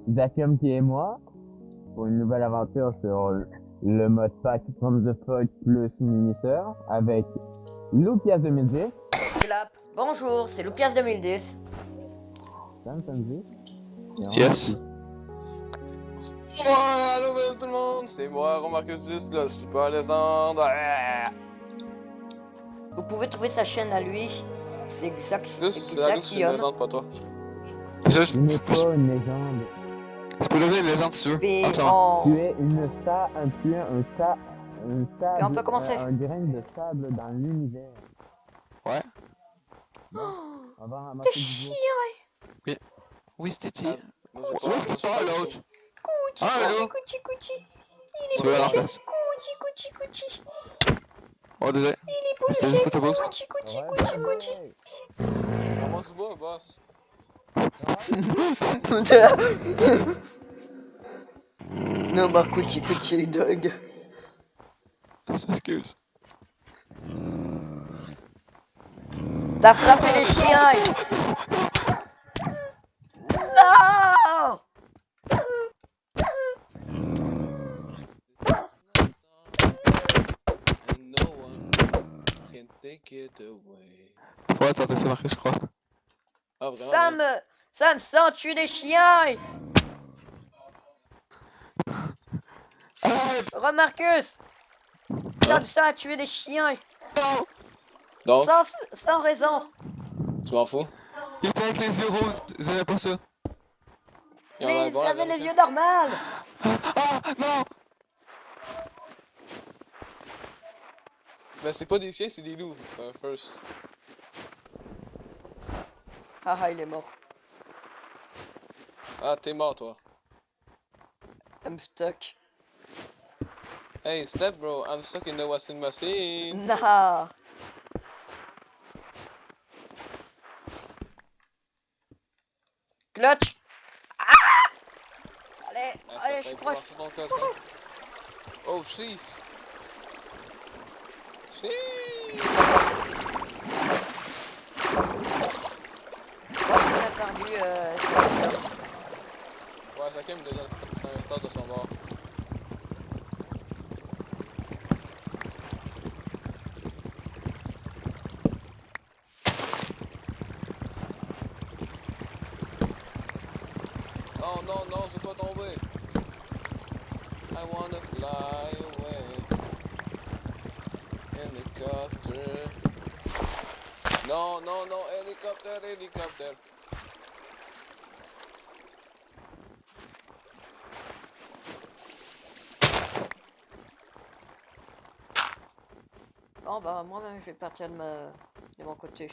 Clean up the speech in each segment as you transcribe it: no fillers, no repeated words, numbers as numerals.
Zakium qui est moi pour une nouvelle aventure sur le mode pack From the Fog plus Minuteur avec Loupias 2010. Clap. Bonjour, c'est Loupias 2010. Sam Samedi. Yes. Allô tout le monde, c'est moi, Romarcus 10, le Super Légende. Vous pouvez trouver sa chaîne à lui. C'est exact. Juste, c'est Alou, c'est une légende, pas toi. Il n'est pas une légende. Je peux donner une légende si tu veux. Mais Ah, ça va. Tu es une tu es un sable, Et on peut commencer. un grain de sable dans l'univers. Ouais. On va ramasser T'es du bois. chien. Oui, c'était Ah, Où est-ce que tu l'autre? Couchi, Ah, couchi, allô? couchi, couchi. Tu veux la place? Couchi, couchi, couchi. Oh, désolé. Il est C'était policier. juste pour ta bourse. Couchi, couchi, Ouais, couchi, ouais, couchi. ouais. Ramasse du bois, boss. Non, bah, couchi, couchi, dog. Excuse. T'as frappé les chiens. Non. And no one can take it away. Ouais, tu entends ça marqué, je crois. Ah, vraiment? Sam, sans tuer les chiens. Remarcus. Sam, ça a tué des chiens. Donc, Sans raison. tu m'en fous? Il était avec les yeux roses, j'aimais pas ça. Il en Mais avait ils bon, la avaient les vérité. yeux normaux. Ah, non! Ben, c'est pas des chiens, c'est des loups. First. Ah, il est mort. Ah, t'es mort, toi. I'm stuck. Hey, step, bro. I'm stuck in the washing machine. Nah. Clutch. Ah! Allez, allez, je suis proche. Oh, sheesh. Sheesh. On a perdu Ouais, chacun me donne un temps de son bord. Non, non, non, je veux pas tomber. I wanna fly away. Helicopter. Non, non, non, hélicoptère, hélicoptère. Bon, bah, moi-même, je vais partir de mon côté.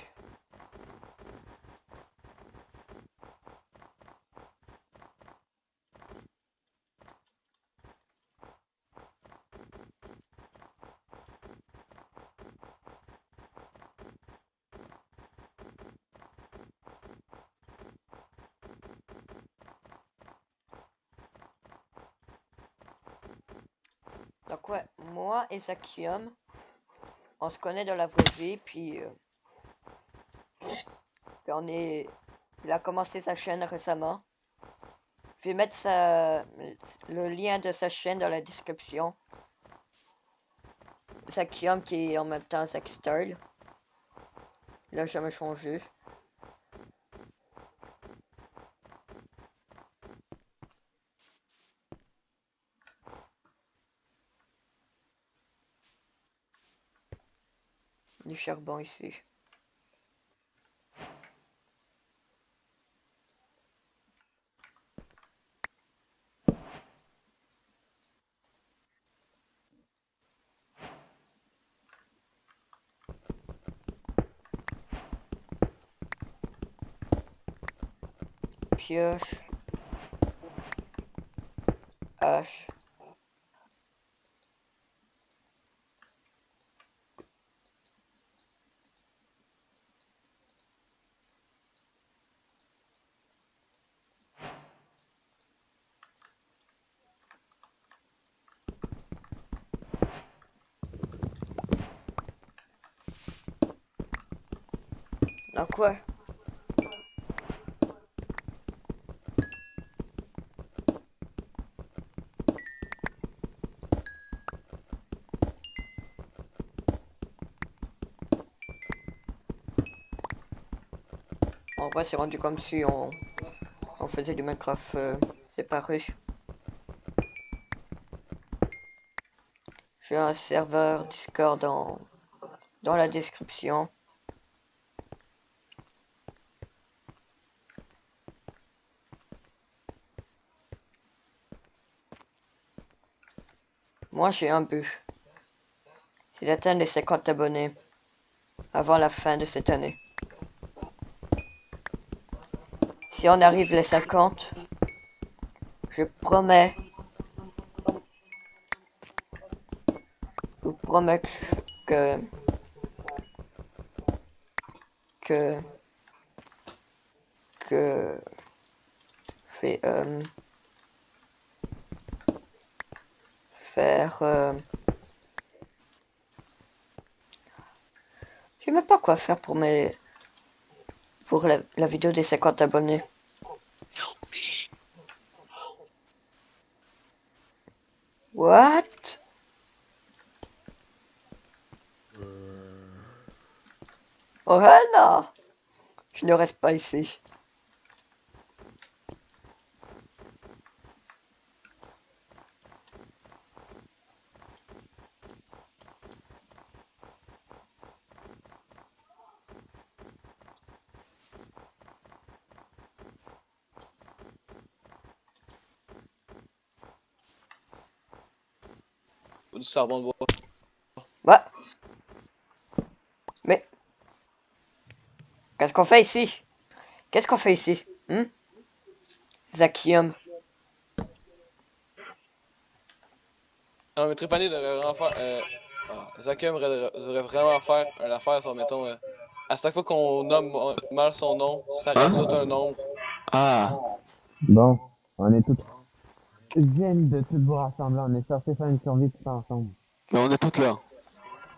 Donc, ouais, moi et Zakium, on se connaît dans la vraie vie, puis il a commencé sa chaîne récemment. Je vais mettre le lien de sa chaîne dans la description. Zakium qui est en même temps Zakstyle. Il a jamais changé. Du charbon ici. Pioche. Hache. Donc ouais. En vrai, c'est rendu comme si on faisait du Minecraft séparé. J'ai un serveur Discord dans la description. Moi, j'ai un but. C'est d'atteindre les 50 abonnés avant la fin de cette année. Si on arrive les 50, je promets, je vous promets que fait, faire je sais même pas quoi faire pour la vidéo des 50 abonnés. What? Oh là! Je ne reste pas ici. Du charbon de bois. Ouais. Mais qu'est-ce qu'on fait ici? Qu'est-ce qu'on fait ici? Zakium. Non, mais Trépanier devrait vraiment faire. Zakem devrait vraiment faire une affaire sur, mettons. À chaque fois qu'on nomme mal son nom, ça rajoute un nombre. Ah! Bon, on est tous... Je viens de tous vous rassembler, on est sortis faire une survie tous ensemble. Mais on est tous là.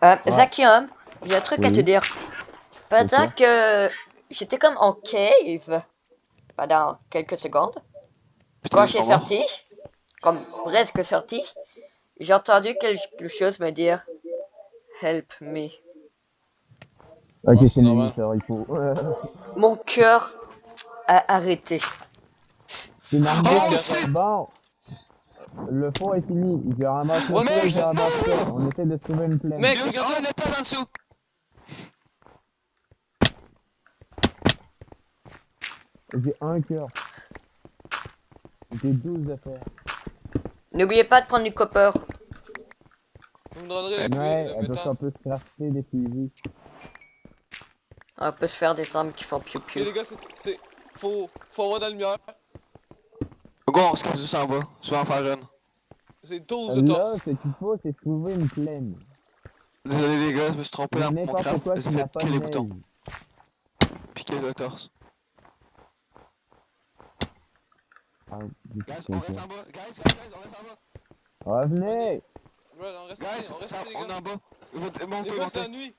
Ouais. Zakium, j'ai un truc à te Oui. dire. Pendant Ok. que j'étais comme en cave pendant quelques secondes, quand j'ai sorti, comme presque sorti, j'ai entendu quelque chose me dire Help me. Ok, Ouais, c'est normal. Monitor, il faut... Mon cœur a arrêté. C'est normal. Oh, c'est- Bon, le fond est fini. Je ramasse le Ouais, fond, mec! je ramasse ça. On essaie de trouver une plaine. Mec, regarde, on n'est pas en dessous! J'ai un cœur. J'ai 12 à faire. N'oubliez pas de prendre du copper. Vous me donnerez Ouais, le parce métal. qu'on peut se crafter des fusils. On peut se faire des armes qui font piou Ok, piou. les gars, faut avoir de la lumière. Go, on se casse juste en bas. Je vais en faire une. C'est 12 de Là, torse. ce qu'il faut, c'est trouver une plaine. Désolé, les gars, je me suis trompé Mais dans mon n'importe craft. quoi J'ai qui n'a fait pas que de les neige. boutons. Piquer le torse. Ah, Guys, on reste en bas. Guys, on reste en bas. revenez! Bro, on reste ici, on reste ici, les gars. On est en bas. Montez, Les gars, c'est la nuit.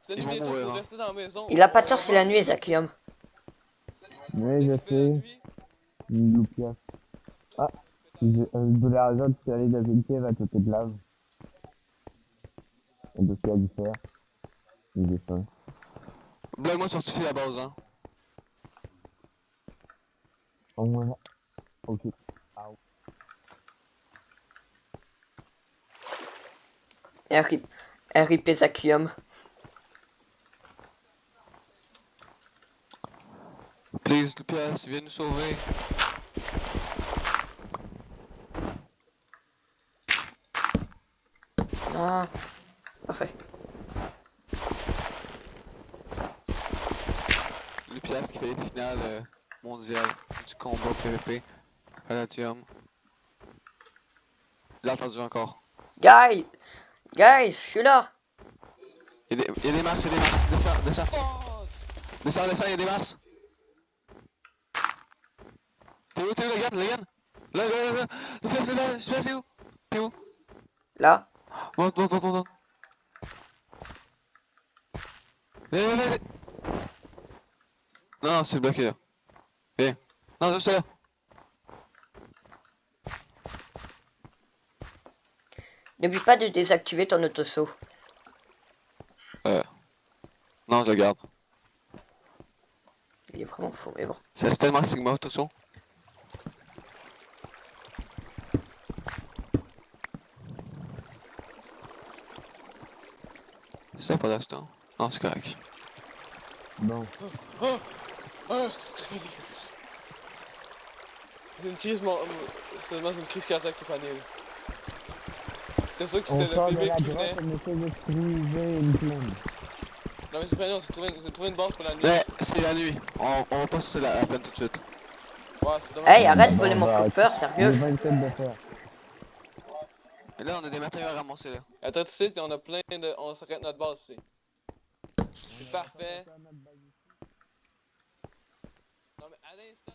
C'est la nuit bientôt, faut rester dans la maison. Il a pas tort, c'est la nuit, Zakium. Oui, je sais. Une loupiace. Ah, de la raison, je suis allé dans une cave à côté de lave. Et de ce qu'il y a dû faire. J'ai faim. Blague-moi sur ici la base, hein. Au moins là. Ok. RIP Zakium. Please, Lupias, viens nous sauver. Ah, parfait. Lupias qui fait les finales mondiales du combat PVP à la Tium. Il a entendu encore. Guys, je suis là. Il y a des mars, il y a des mars. Descends, descends. Descends, descends, il y a des mars. T'es où, le gars, le gars? Là. Lupias, c'est là, je suis là, c'est où? T'es où? Là. Monte. Viens. Non, c'est bloqué là. Viens. Non, juste là. N'oublie pas de désactiver ton autosaut. Non, je le garde. Il est vraiment fou, mais bon. C'est tellement Sigma, attention. C'est pas d'instant. Non, c'est correct. Bon. Oh! Ah, c'est très dégueu. C'est une crise, seulement c'est une crise cardiaque qui panait. C'était sûr que On c'était sort le de bébé la qui grotte, venait. on essaie de trouver une plaine. Non, mais c'est pas non, c'est trouvé une base pour la nuit. Ouais, c'est la nuit. On va pas sur la plaine tout de suite. Ouais, c'est dommage. Hey, arrête de Bon, voler mon bah, copper, Il sérieux. est 27 de fer. Et là, on a des matériaux à ramasser là. Attends, tu sais, on a plein de. On s'arrête notre base ici. C'est parfait. Non, mais à l'instant.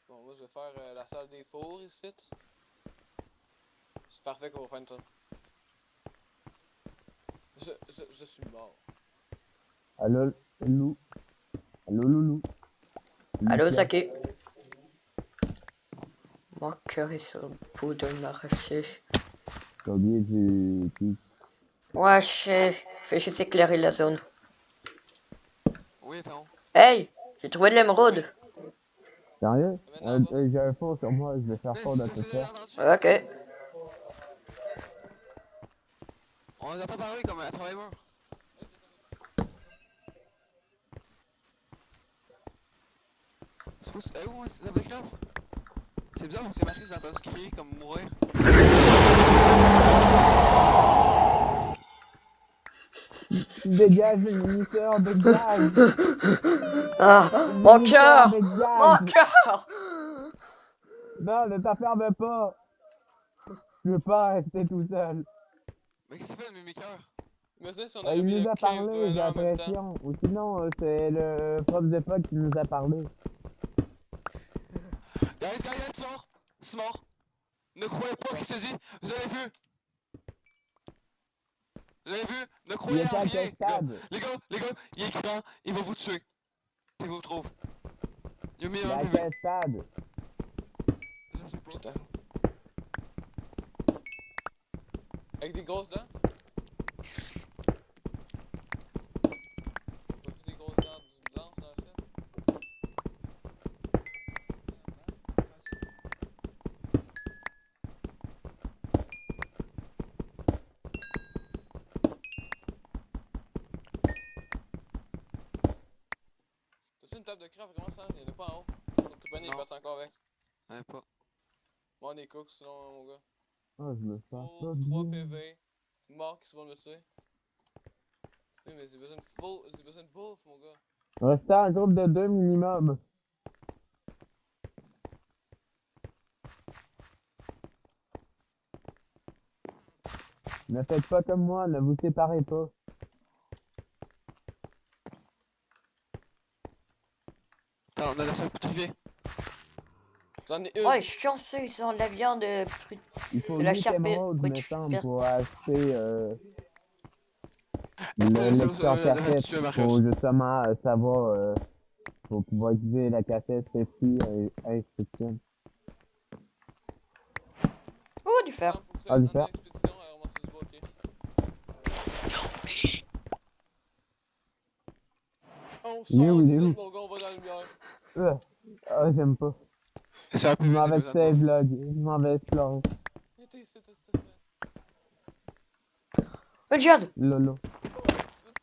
Bon, moi je vais faire la salle des fours ici. C'est parfait qu'on va faire une tonne. Je suis mort. Allô, Lou. Allô, Loulou. Allô, Zaki. Mon cœur est sur le bout de m'arracher. T'as oublié du... Ouais, je sais. Fais juste éclairer la zone. Oui, attends. Hey, j'ai trouvé de l'émeraude. Sérieux? Maintenant, J'ai un fond sur moi, je vais faire Mais fondre à c'est ce ça, fer. entendu. Ok. On les a pas parlé comme à travers les murs. C'est fou, c'est où, c'est Minecraft? C'est bizarre parce que Marcus j'ai entendu crier comme mourir. Dégage, le minuteur, dégage! Ah, Le mon minuteur, cœur. Mon dégage! cœur. Non, ne t'afferme pas! Je veux pas rester tout seul. Mais qu'est-ce que ça fait le mimiqueur? imaginez si on avait Il mis nous le a 15 parlé, de j'ai LR en même temps. l'impression. Ou sinon, c'est le prof de pote qui nous a parlé. Guys, c'est mort! C'est mort! Ne croyez pas qu'il saisit! Vous avez vu! Vous avez vu? Ne Il croyez était en à rien! quel stade? Les gars, il est grand, il va vous tuer. Il vous trouve. Il a mis Il est un à PV. quel stade? Je sais pas. Putain. Avec des grosses dents? Pas vu des grosses dents blanches dans le set? T'as-tu une table de craft vraiment ça? Il y en a pas en haut. Faut que tu il Non. passe encore avec. Ouais, pas. Bon, on est cook sinon, mon gars. Oh, je me sens Faut pas 3 bien. PV. Mort qui se vont me tuer. Oui, mais j'ai besoin de bouffe, mon gars. Restez un groupe de 2 minimum. Ne faites pas comme moi, ne vous séparez pas. Attends, on a la salle putrifiée. J'en ai une. Ouais, chanceux, ils ont de la viande Il faut de la 8 chair émeraudes, me brute. semble, pour acheter Attends, le ça, lecteur la cassette. tuer, Marcus. Faut justement savoir, pour pouvoir utiliser la cassette safety instruction. Oh, du fer. Faut que Ah, ça du en fer. expédition à ramasser du bois, ok. On Il est où, sort il est ici, où? mon gars, on va dans la lumière. Ah, j'aime pas. C'est un Je PV, m'en c'est vais besoin de save bouffe. log, je m'en vais explorer. Viens, t'es ici, s'il te plaît. Une viande. Lolo.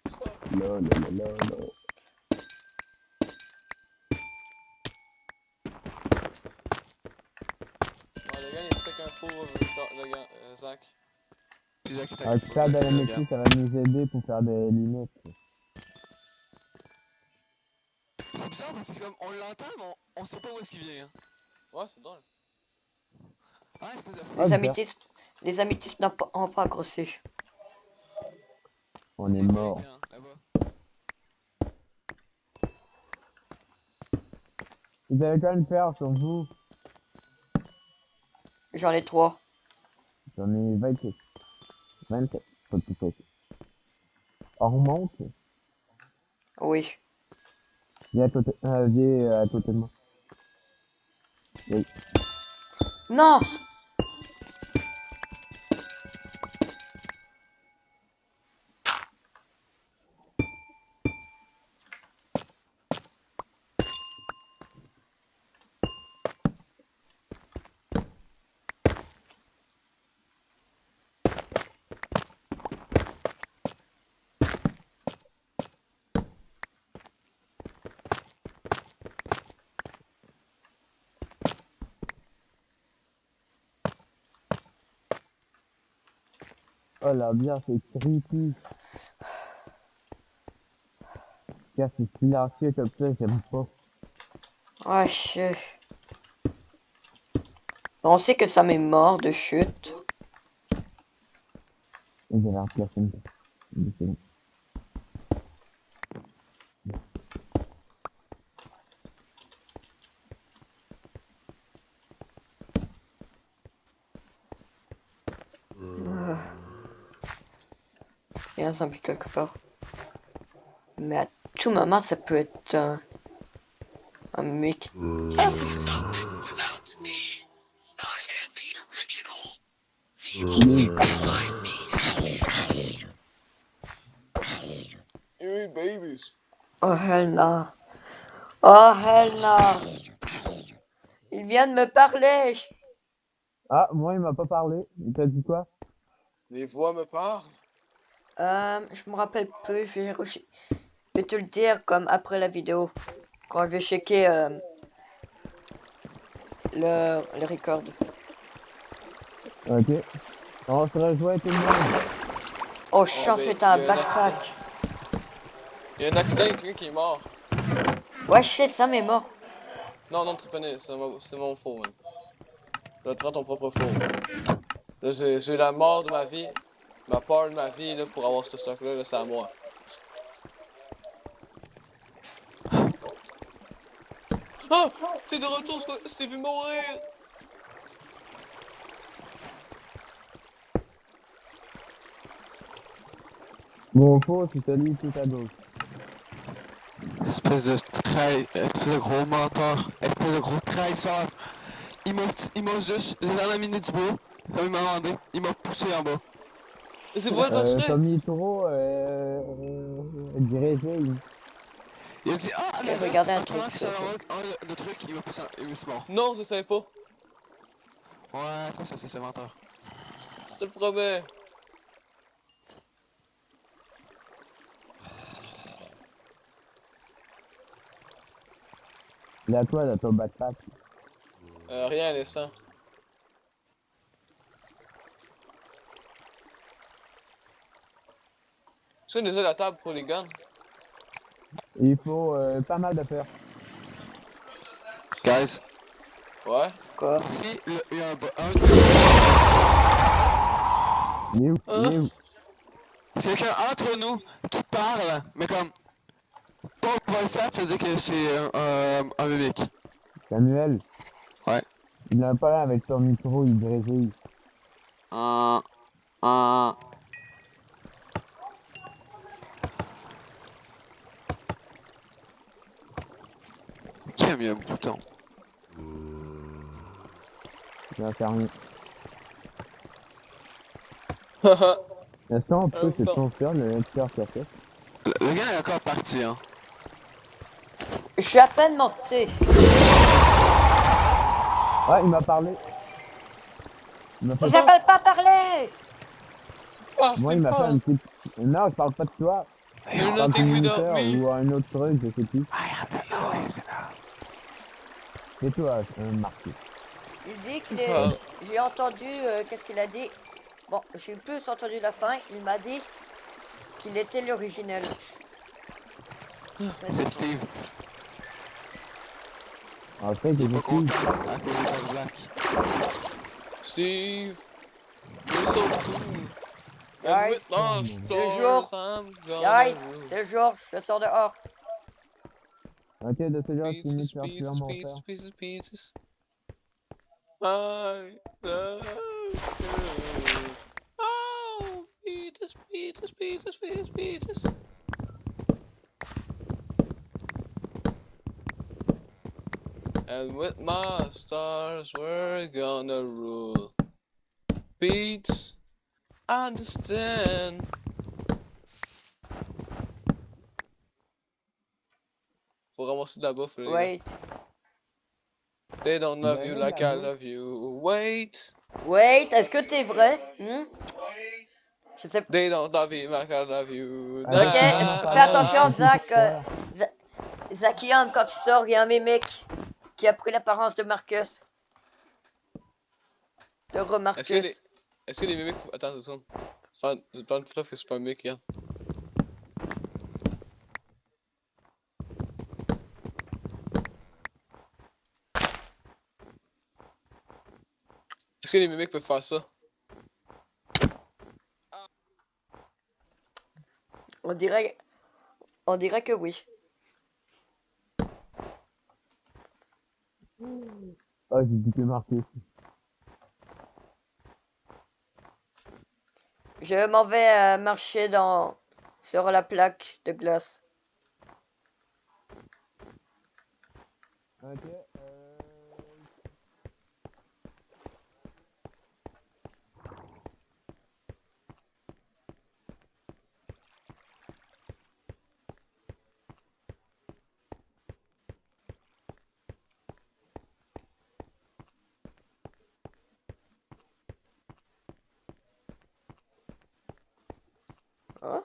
Ça. Lolo. Bon, le gars, il est sec un four, le gars, Zach. Puis Zach est Ah, avec le le stade de la regarde. métier, ça va nous aider pour faire des lunettes. C'est bizarre parce que c'est comme, on l'entend, mais on sait pas où est-ce qu'il vient. Hein. Ouais, c'est drôle. Ah, espèce de fou. Ah, Les améthystes n'ont pas grossi. On est mort. Là-bas. Vous avez quoi me faire sur vous? J'en ai 3. J'en ai 27. 27. Pas tout fait. On remonte. Oui. Viens à côté de moi. Oui. Non! Oh la bière, c'est creepy. Bière, c'est silencieux comme ça, j'aime pas. Wesh. On sait que ça m'est mort de chute. Et j'ai l'air placé une seconde. Il y a un zombie quelque part. Mais à tout moment, ça peut être un mec. Ah, c'est fou ça. Hey, babies. Oh hell no. Oh hell no. Il vient de me parler. Ah, moi, il m'a pas parlé. Il t'a dit quoi? Les voix me parlent. Je me rappelle plus. Je vais te le dire comme après la vidéo. Quand je vais checker le record. Ok. On se rejoint tout le monde. Oh, chance, ben, c'est un il y a un backpack. Il y a un accident, il y a quelqu'un qui est mort. Ouais, je sais, ça m'est mort. Non, non, Trépané, c'est mon faux, man. Là, prends ton propre faux. Là, j'ai la mort de ma vie, ma peur de ma vie, là, pour avoir ce stock-là, là, c'est à moi. Ah! T'es de retour, je t'ai vu mourir! Mon faux, c'est celui tout à gauche. Espèce de espèce de gros menteur, espèce de gros trahisseur. Il m'a juste, j'ai dans la minute du bout, comme il m'a demandé, il m'a poussé en bas. Et c'est vrai, t'as tué? Tommy Toro, Grésil. Il a dit, ah, J'ai le regardé un pendant truc que sur ça ça. le truc, il m'a poussé, il est mort. Non, je savais pas. Ouais, ça, c'est menteur. Je te le promets. Là, toi, dans ton backpack. Rien à l'instant. C'est déjà la table pour les guns. Il faut pas mal de fer. Guys, Ouais. Quoi? ici, il y a Il est où? Hein? Il est où? c'est quelqu'un entre nous qui parle, mais comme, pas voice chat, ça veut dire que c'est un mimique. Samuel. Ouais. Il n'a pas là avec Tommy Toro, il Grésil. Qui a mis un bouton? Ça fait rien. Haha. Est-ce qu'on peut se bouton. construire le lecteur cassette? Le gars est encore parti, hein. Je suis à peine monté. Ouais, il m'a parlé. Il m'a Ça fait... s'appelle pas parler. Ah, Moi, il m'a fait un petit... Non, je parle pas de toi. Je You're parle du nothing without minuteur me. ou un autre truc, je sais plus. C'est toi, Marcus. Il dit qu'il Ah. est... J'ai entendu... Qu'est-ce qu'il a dit? Bon, j'ai plus entendu la fin. Il m'a dit qu'il était l'originel. C'est Steve. En fait, Il est je pas suis... content à cause de Jack Black. Steve, you're so cool. And Guys, with lost c'est le jour. stars, I'm gonna Guys, rule. c'est le jour. Je sors dehors. Ok, de ce genre, tu me Pieces, faire pieces, mon pieces, frère. pieces, pieces. I love you. Oh, Beatus, Beatus, Beatus, Beatus, Beatus. And with my stars, we're gonna rule. Beats, understand. Faut ramasser de la bouffe, là, les gars. Wait. They don't love you Donnez like la I bouffe. love you. Wait. Wait, est-ce que t'es vrai? Je sais pas. They don't love you like I love you. Ok, Ok, fais attention, Zach. Voilà. Zakian, quand tu sors, il y a un mimique qui a pris l'apparence de Marcus. De Remarcus. Est-ce que les mimiques. Attends, deux secondes. J'ai plein de preuves que c'est pas un mimique, regarde. Est-ce que les mimiques peuvent faire ça? On dirait que oui. Oh, j'ai dit que Marcus. Je m'en vais marcher sur la plaque de glace. Ok, Hein?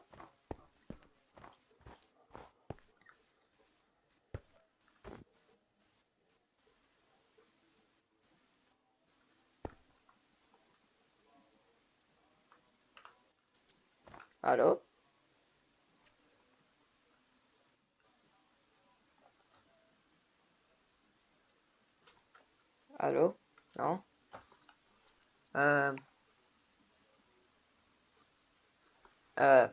Allô? Allô? Non? Euh... Euh...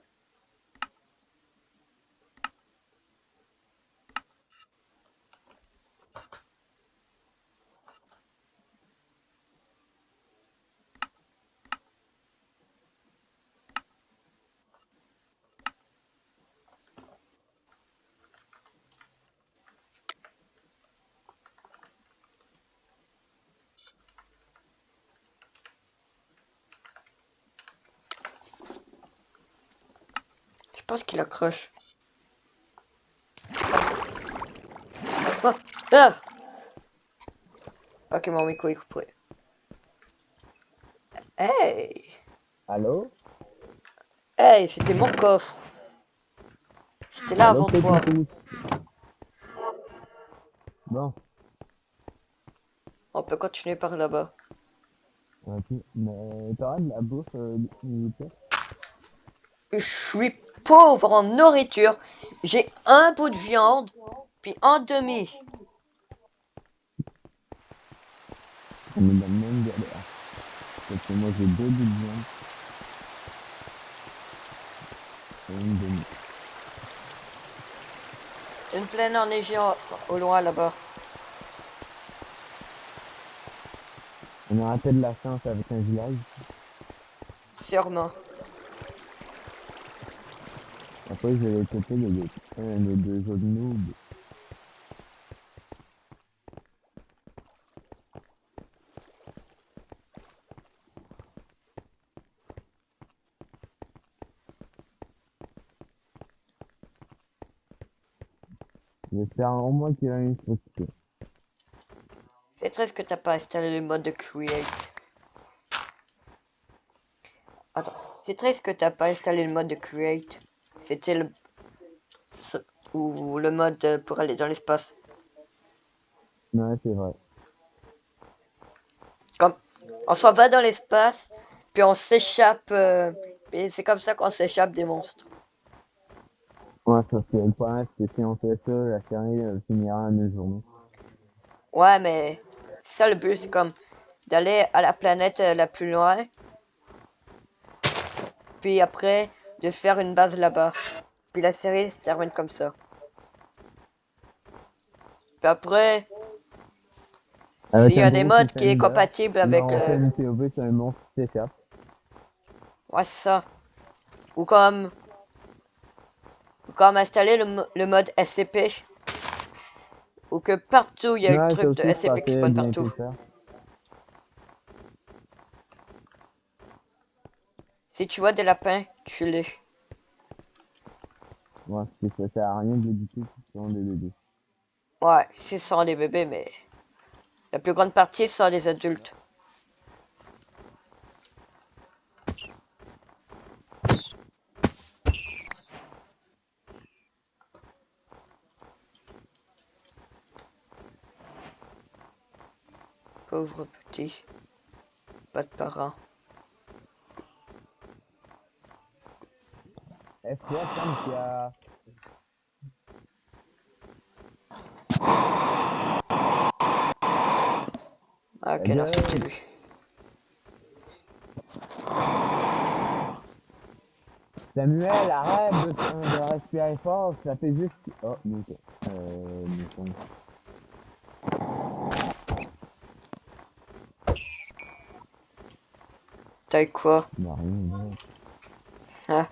Je pense qu'il accroche. Oh! Ah! Ok, mon micro est coupé. Hey! allô? Hey, c'était mon coffre. J'étais là Allô, avant toi. petit pouce. Bon, On peut continuer par là-bas. ok. Mais t'auras de la bouffe, s'il te plaît? Je suis pauvre en nourriture. J'ai un bout de viande, puis un demi. On est dans le même galère. Parce que moi j'ai deux bouts de viande. Et une demi. Une plaine enneigée au loin là-bas. On aura peut-être de la chance avec un village. Sûrement. Après, je vais taper les deux autres noobs. J'espère au moins qu'il a une structure. C'est triste que t'as pas installé le mode de Create. Attends. C'est triste que t'as pas installé le mode de Create. C'était ou le mode pour aller dans l'espace. Ouais, c'est vrai. Comme on s'en va dans l'espace, puis on s'échappe. Et c'est comme ça qu'on s'échappe des monstres. Ouais, sauf que le problème, c'est que si on fait ça, la série finira en une journée. Ouais, mais c'est ça le but, c'est comme d'aller à la planète la plus loin. Puis après, de se faire une base là-bas. Puis la série se termine comme ça. Puis après, Avec S'il y un a des gros modes qui est système compatible avec on fait une POV sur un monstre qui s'échappe. Ouais, c'est ça. Ou comme installer le mode SCP. Ou que partout il y a le Ouais, ça truc aussi, de je SCP qui pensais spawn bientôt partout. le faire. Si tu vois des lapins, tue-les. Ouais, parce que ça sert à rien de l'éduquer si ce sont des bébés. Ouais, ce sont des bébés, mais la plus grande partie sont des adultes. Pauvre petit. Pas de parents. FPS, comme qu'il y a... Ah, ok, Eh non, bien, c'était lui. Samuel, arrête de respirer fort, ça fait juste... Oh, mouton. Mouton. T'as eu quoi? Non, rien, non. Hein?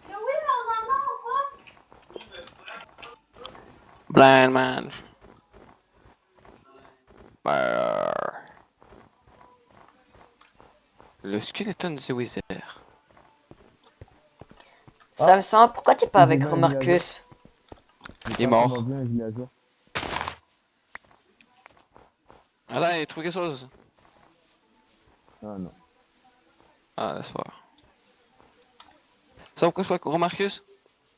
Blind man. Brrr. Le skeleton The Wizard. Ça me semble, pourquoi t'es pas avec J'ai mal mis à Marcus? Il est mort. Bien, je l'ai à jour. Attends, il a trouvé quelque chose. Ah non. Ah, laisse voir. Ça, pourquoi gros Marcus?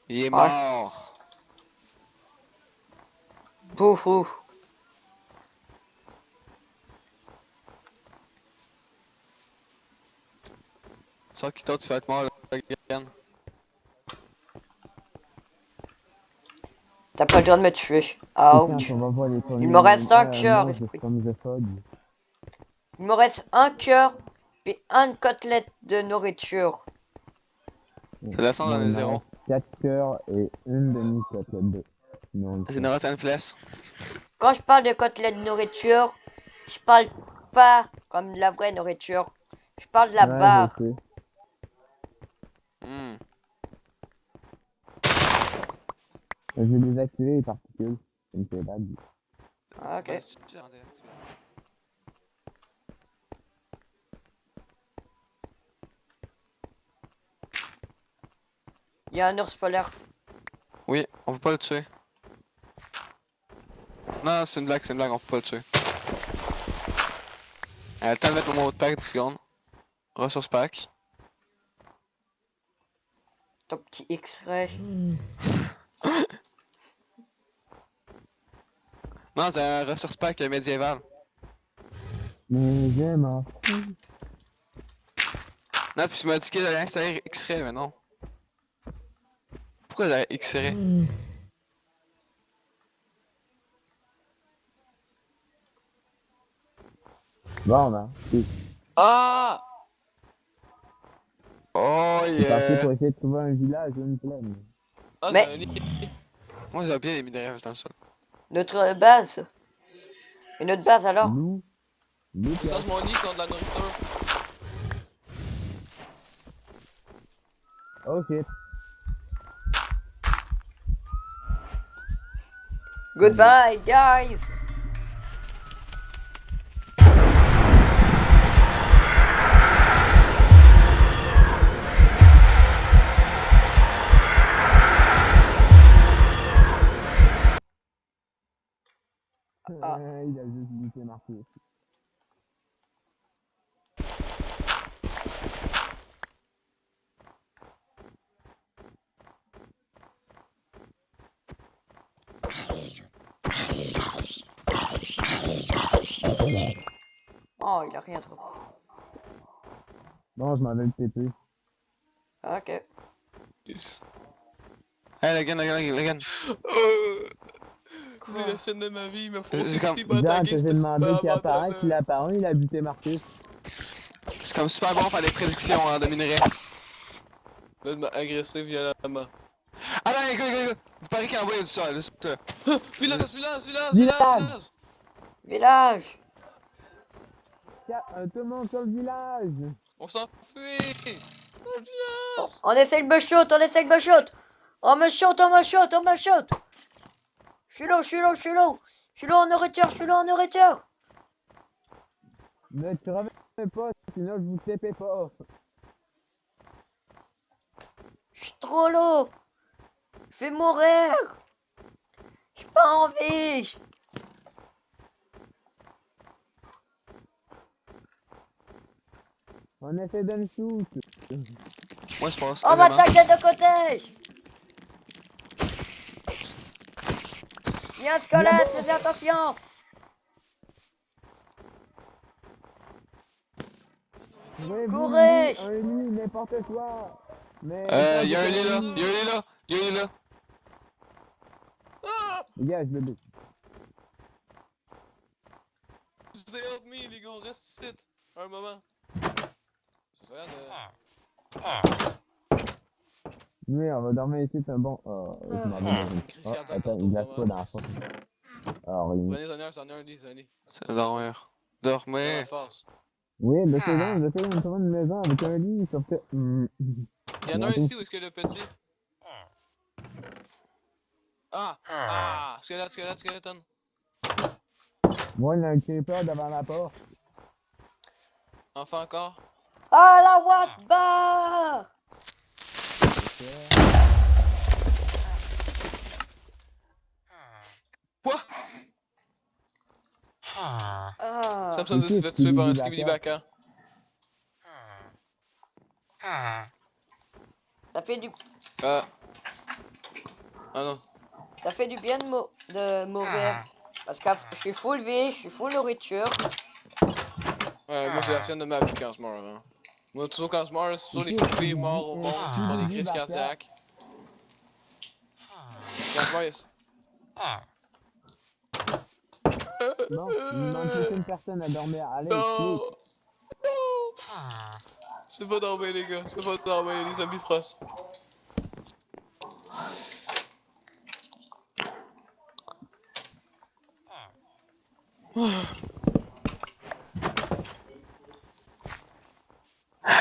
Il est Ouais. mort. Bouhou. Ça, qui toi, tu vas être mort, là, again. T'as pas le droit de me tuer. Tiens, Ouch. on va voir les premiers... Il me reste un Ah, cœur, non, esprit. comme The Fog. Il me reste un cœur, puis une côtelette de nourriture. Ça descend dans le zéro. 4 cœurs et une demi-côtelette de... Non, C'est une rotte flèche. Quand je parle de côtelette de nourriture, je parle pas comme de la vraie nourriture. Je parle de la barre. Je sais. Je vais désactiver les particules. Ça me fait lag. Ah, ok. Il y a un ours polaire. Oui, on peut pas le tuer. Non, c'est une blague, on peut pas le tuer. Elle a le temps de mettre mon mot de pack 10 secondes. Ressource pack. Ton petit X-ray. Non, c'est un ressource pack médiéval. Mais j'aime, hein. Non, puis tu m'as dit que j'allais installer X-Ray, mais non. Pourquoi j'allais X-Ray? Bon, ben. Ah! Oh C'est parti yeah! pour essayer de trouver un village ou une plaine. Ah, Mais- c'est un lit. Moi j'ai bien mis des rêves dans le sol. Notre base. Et notre base alors? Loup. Loup, Je change mon lit contre de la nourriture. oh shit. Goodbye, guys! Ah. Il a juste buté Marcus. Oh, il a rien trop. Bon, je m'en vais le TP. Ok. Yes. Hey, le gun. C'est la scène de ma vie, il me faut C'est comme- Jean, j'ai demandé qu'il apparaisse, il est apparu, il a buté Marcus. C'est comme super bon faire des prédictions hein, de minerais. Là, il m'a agressé violemment. Attends, les gars, vous parlez qu'il a envoyé du sol, là, c'est ça. Village! Village! tout le monde sur le village. On s'enfuit! Dans le village! On essaie de me shoot, on essaie de me shoot. On me shoot, on me shoot, on me shoot. Je suis là, je suis là, je suis là. Je suis là en nourriture, je suis là en nourriture. Ne te reviens pas, sinon je vous TP pas. Je suis trop lourd. Je vais mourir. J'ai pas envie. On essaie de le shoot. Moi, je pense. On m'attaque des deux côtés. Il y a un squelette, faites attention. Courez. Un lit, n'importe quoi. Mais Y'a un lit là, y'a un lit là, y'a un lit là. Ah! Dégage, bébé. Vous help me, les gars, on reste ici. Un moment. Ça serait Oui, on va dormir ici, c'est un bon. Oh, je m'en vais dans une. Christian, Oh, attends, attends, il glace attends, pas dans la porte. Alors, il... Prenez un lit, c'est un lit. C'est dormir. Dormir. La force. Oui, mais c'est bon, j'essaie de trouver une maison avec un lit, sauf que. Il y en a un ici où est-ce que le petit? Ah! Ah! Skeleton! Moi, il y a un creeper devant la porte. Enfin encore? Ah la what bar. Quoi? Ah. Samson s'est fait tuer par un Skibidi Baka. Ça fait du, Ah non. ça fait du bien de mourir. Parce que je suis full vie, je suis full nourriture. Ouais, moi c'est la scène de ma vie quand je meurs. Hein. Moi, toujours quand je meurs, c'est toujours les poupées morts au monde qui font des crises cardiaques. Quand je meurs, Non, il manque juste une personne à dormir. Allez, non! clique. Non! C'est pas dormir, les gars, c'est pas dormir, il y a des zombies proches.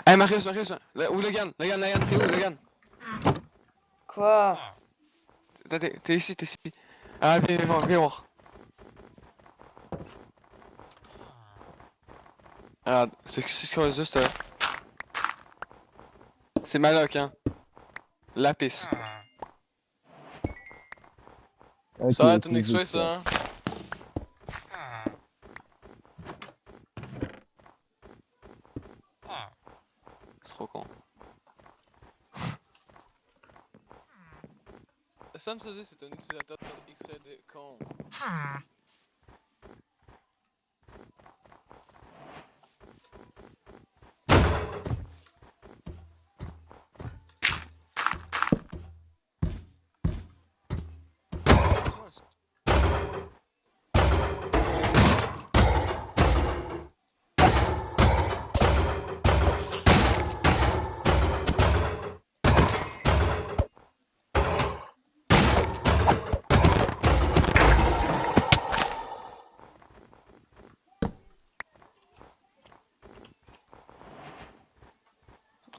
Hey, Marius, où Logan, t'es où, Logan? Quoi? T'es ici. Ah, viens voir. Regarde, c'est quoi juste c'est Maloc, hein. Lapis. Ok, Ça va être une c'est extrait, juste ça, hein? C'est trop con. Sam se dit c'est un utilisateur extrait de con.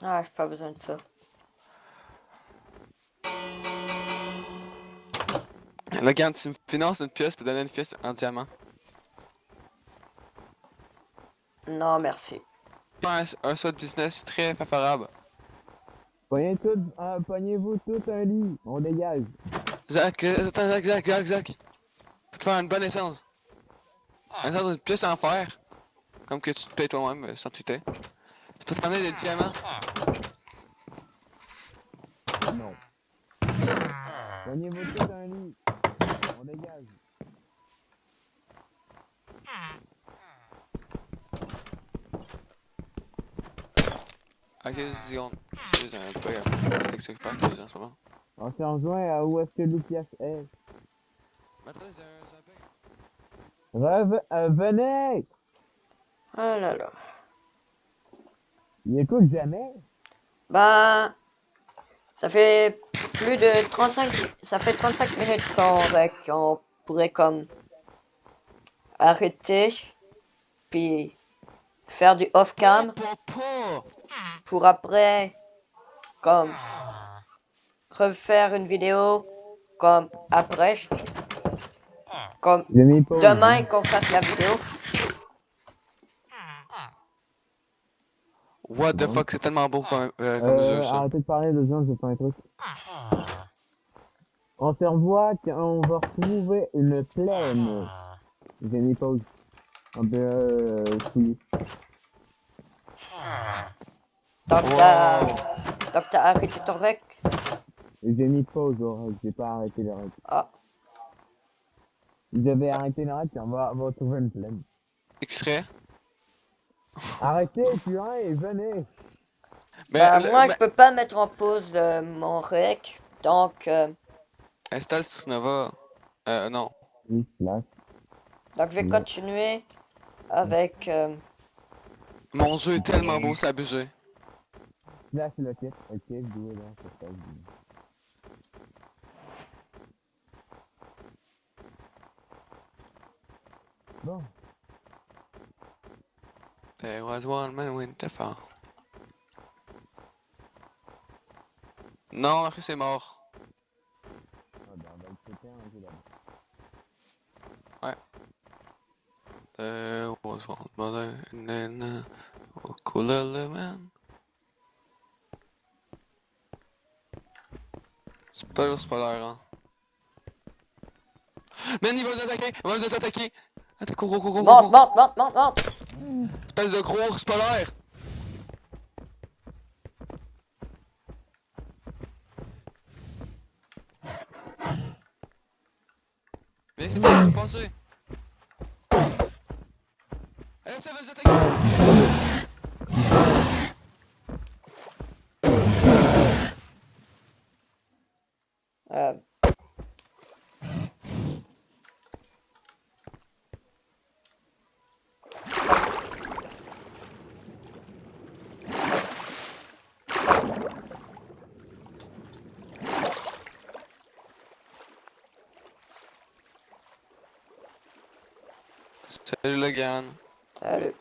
Ah, j'ai pas besoin de ça. Logan, tu me finances une pièce pour donner une pièce en diamant. Non, merci. Un choix de business très favorable. Pognez-vous tous un lit. On dégage. Zach. Faut te faire une bonne essence. Une essence d'une pièce en fer. Comme que tu te payes toi-même, sans t'étais. Tu peux te ramener des diamants. Non. Pognez-vous tous un lit. On dégage. Ok, 10 secondes. C'est un peu texture pack en ce moment. On se rejoint à où est-ce que Loupias est. Maintenant, c'est un pack. Venez! Oh là là. Il écoute jamais. Ben, ça fait plus de 35, ça fait 35 minutes qu'on pourrait comme arrêter, puis faire du off-cam Papa! pour après, comme, refaire une vidéo, comme, après, comme, J'ai mis pause. demain qu'on fasse la vidéo. What the Bon. fuck, c'est tellement beau comme jeu ça. Arrêtez de parler 2 secondes, je vais faire un truc. On se revoit quand on va retrouver une plaine. J'ai mis pause. Un peu fouillé. Donc t'as arrêté ton rec. J'ai mis pause au rec, j'ai pas arrêté le rec. Ah, J'avais arrêté le rec, on va retrouver une plaine. Extrait. Arrêtez, putain, et venez. bah, moi je peux pas mettre en pause mon rec, donc Installe Streamova. Non. Oui, flash. je vais continuer avec Mon jeu est tellement beau, c'est abusé. Flash le kit. Ok, je dois là, c'est ça. Bon. There was one man winter. Non, après c'est mort. Ah bah, on va le péter un peu là. There was one mother and then a cool little man. C'est pas l'air, hein. Man, il va nous attaquer! Il va nous attaquer! Attends, go. monte. Espèce de gros ours polaire! Viens, c'est ça, il va passer! Eh, ça va nous attaquer! Salut Logan. Salut.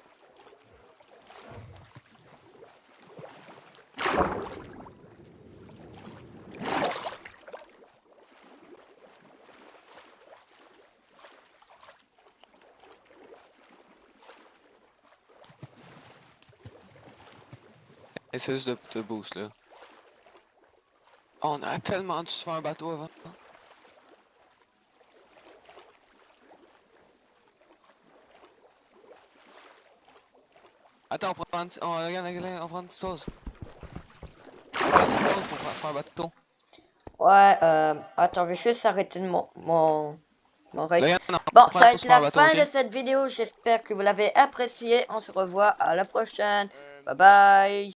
Et c'est juste de boost là. Oh, on a tellement dû se faire un bateau avant. Attends, on prend regarde, on prend une petite pause. On prend une petite pause pour faire un bateau. Ouais, attends, je vais juste arrêter de mon rec. Regarde, on Bon, prend ça va une être pause pour faire la un bateau, fin ok? de cette vidéo. J'espère que vous l'avez appréciée. On se revoit à la prochaine. Bye bye.